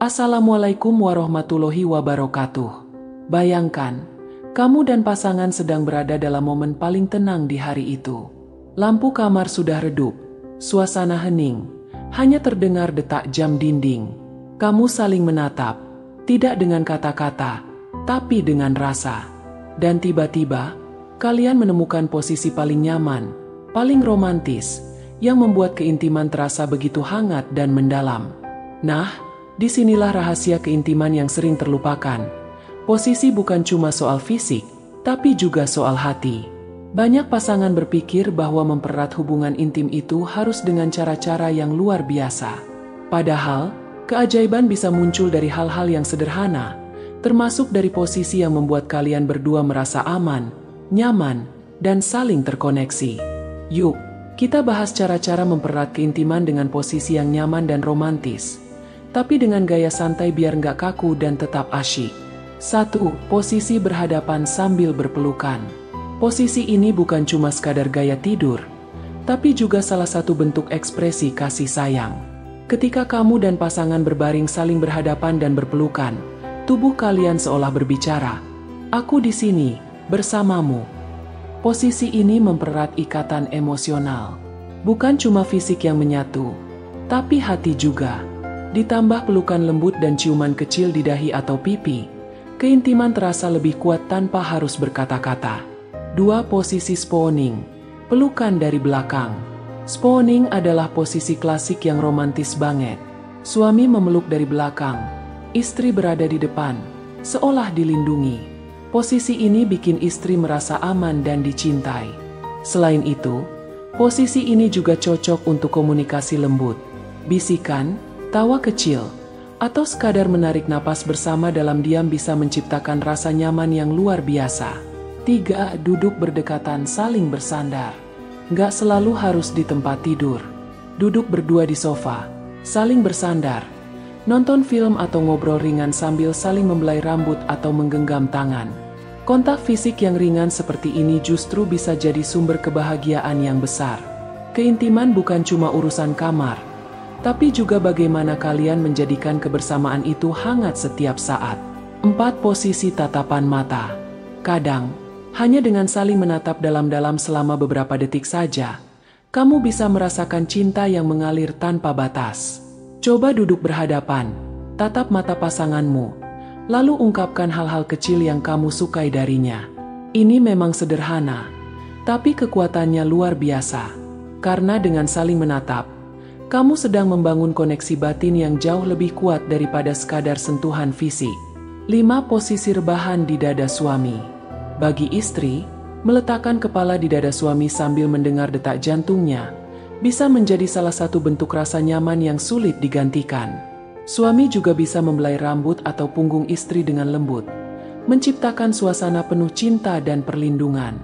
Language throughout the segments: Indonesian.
Assalamualaikum warahmatullahi wabarakatuh. Bayangkan, kamu dan pasangan sedang berada dalam momen paling tenang di hari itu. Lampu kamar sudah redup, suasana hening, hanya terdengar detak jam dinding. Kamu saling menatap, tidak dengan kata-kata, tapi dengan rasa. Dan tiba-tiba, kalian menemukan posisi paling nyaman, paling romantis, yang membuat keintiman terasa begitu hangat dan mendalam. Nah, disinilah rahasia keintiman yang sering terlupakan. Posisi bukan cuma soal fisik, tapi juga soal hati. Banyak pasangan berpikir bahwa mempererat hubungan intim itu harus dengan cara-cara yang luar biasa. Padahal, keajaiban bisa muncul dari hal-hal yang sederhana, termasuk dari posisi yang membuat kalian berdua merasa aman, nyaman, dan saling terkoneksi. Yuk, kita bahas cara-cara mempererat keintiman dengan posisi yang nyaman dan romantis, tapi dengan gaya santai biar nggak kaku dan tetap asyik. 1. Posisi berhadapan sambil berpelukan. Posisi ini bukan cuma sekadar gaya tidur, tapi juga salah satu bentuk ekspresi kasih sayang. Ketika kamu dan pasangan berbaring saling berhadapan dan berpelukan, tubuh kalian seolah berbicara, "Aku di sini, bersamamu." Posisi ini mempererat ikatan emosional. Bukan cuma fisik yang menyatu, tapi hati juga. Ditambah pelukan lembut dan ciuman kecil di dahi atau pipi, keintiman terasa lebih kuat tanpa harus berkata-kata. 2. Posisi spooning, pelukan dari belakang. Spooning adalah posisi klasik yang romantis banget. Suami memeluk dari belakang, istri berada di depan, seolah dilindungi. Posisi ini bikin istri merasa aman dan dicintai. Selain itu, posisi ini juga cocok untuk komunikasi lembut, bisikan, tawa kecil, atau sekadar menarik napas bersama dalam diam bisa menciptakan rasa nyaman yang luar biasa. 3. Duduk berdekatan saling bersandar. Nggak selalu harus di tempat tidur. Duduk berdua di sofa, saling bersandar, nonton film atau ngobrol ringan sambil saling membelai rambut atau menggenggam tangan. Kontak fisik yang ringan seperti ini justru bisa jadi sumber kebahagiaan yang besar. Keintiman bukan cuma urusan kamar, tapi juga bagaimana kalian menjadikan kebersamaan itu hangat setiap saat. 4. Posisi tatapan mata. Kadang, hanya dengan saling menatap dalam-dalam selama beberapa detik saja, kamu bisa merasakan cinta yang mengalir tanpa batas. Coba duduk berhadapan, tatap mata pasanganmu, lalu ungkapkan hal-hal kecil yang kamu sukai darinya. Ini memang sederhana, tapi kekuatannya luar biasa. Karena dengan saling menatap, kamu sedang membangun koneksi batin yang jauh lebih kuat daripada sekadar sentuhan fisik. 5. Posisi rebahan di dada suami. Bagi istri, meletakkan kepala di dada suami sambil mendengar detak jantungnya bisa menjadi salah satu bentuk rasa nyaman yang sulit digantikan. Suami juga bisa membelai rambut atau punggung istri dengan lembut, menciptakan suasana penuh cinta dan perlindungan.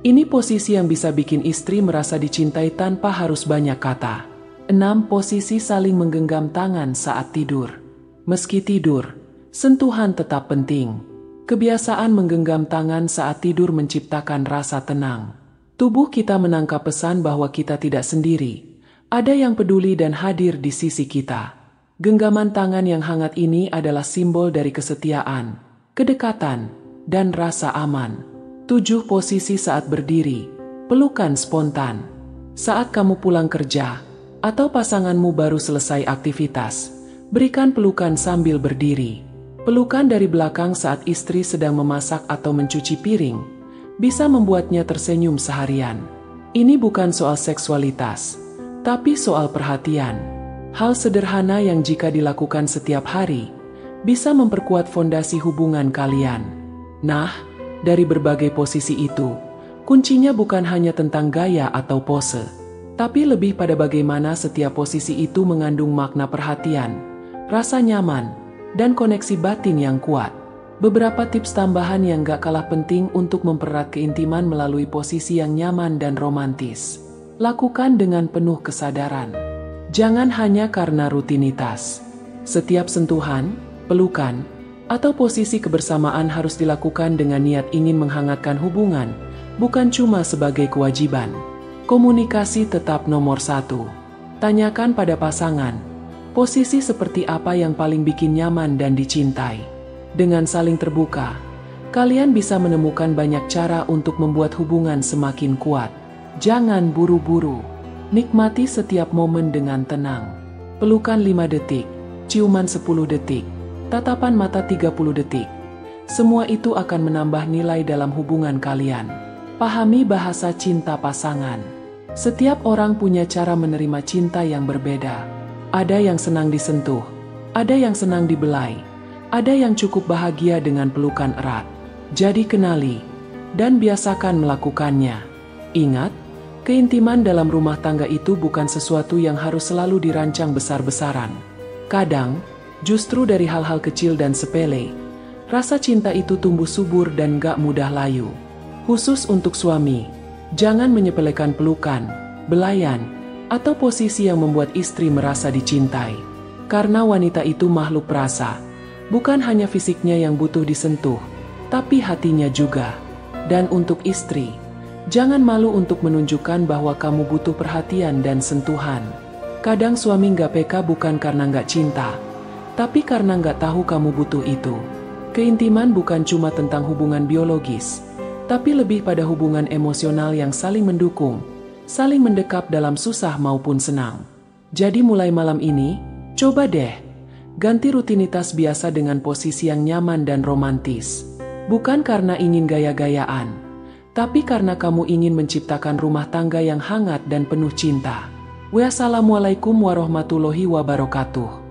Ini posisi yang bisa bikin istri merasa dicintai tanpa harus banyak kata. 6. Posisi saling menggenggam tangan saat tidur. Meski tidur, sentuhan tetap penting. Kebiasaan menggenggam tangan saat tidur menciptakan rasa tenang. Tubuh kita menangkap pesan bahwa kita tidak sendiri. Ada yang peduli dan hadir di sisi kita. Genggaman tangan yang hangat ini adalah simbol dari kesetiaan, kedekatan, dan rasa aman. 7. Posisi saat berdiri, pelukan spontan. Saat kamu pulang kerja, atau pasanganmu baru selesai aktivitas, berikan pelukan sambil berdiri. Pelukan dari belakang saat istri sedang memasak atau mencuci piring, bisa membuatnya tersenyum seharian. Ini bukan soal seksualitas, tapi soal perhatian. Hal sederhana yang jika dilakukan setiap hari, bisa memperkuat fondasi hubungan kalian. Nah, dari berbagai posisi itu, kuncinya bukan hanya tentang gaya atau pose, tapi lebih pada bagaimana setiap posisi itu mengandung makna perhatian, rasa nyaman, dan koneksi batin yang kuat. Beberapa tips tambahan yang gak kalah penting untuk mempererat keintiman melalui posisi yang nyaman dan romantis. Lakukan dengan penuh kesadaran. Jangan hanya karena rutinitas. Setiap sentuhan, pelukan, atau posisi kebersamaan harus dilakukan dengan niat ingin menghangatkan hubungan, bukan cuma sebagai kewajiban. Komunikasi tetap nomor 1. Tanyakan pada pasangan, Posisi seperti apa yang paling bikin nyaman dan dicintai? Dengan saling terbuka, kalian bisa menemukan banyak cara untuk membuat hubungan semakin kuat. Jangan buru-buru. Nikmati setiap momen dengan tenang. Pelukan 5 detik, ciuman 10 detik, tatapan mata 30 detik. Semua itu akan menambah nilai dalam hubungan kalian. Pahami bahasa cinta pasangan. Setiap orang punya cara menerima cinta yang berbeda. Ada yang senang disentuh, ada yang senang dibelai, ada yang cukup bahagia dengan pelukan erat. Jadi kenali dan biasakan melakukannya. Ingat, keintiman dalam rumah tangga itu bukan sesuatu yang harus selalu dirancang besar-besaran. Kadang, justru dari hal-hal kecil dan sepele, rasa cinta itu tumbuh subur dan gak mudah layu. Khusus untuk suami, jangan menyepelekan pelukan, belayan, atau posisi yang membuat istri merasa dicintai. Karena wanita itu makhluk perasa, bukan hanya fisiknya yang butuh disentuh, tapi hatinya juga. Dan untuk istri, jangan malu untuk menunjukkan bahwa kamu butuh perhatian dan sentuhan. Kadang suami nggak peka bukan karena nggak cinta, tapi karena nggak tahu kamu butuh itu. Keintiman bukan cuma tentang hubungan biologis, tapi lebih pada hubungan emosional yang saling mendukung, saling mendekap dalam susah maupun senang. Jadi mulai malam ini, coba deh, ganti rutinitas biasa dengan posisi yang nyaman dan romantis. Bukan karena ingin gaya-gayaan, tapi karena kamu ingin menciptakan rumah tangga yang hangat dan penuh cinta. Wassalamualaikum warahmatullahi wabarakatuh.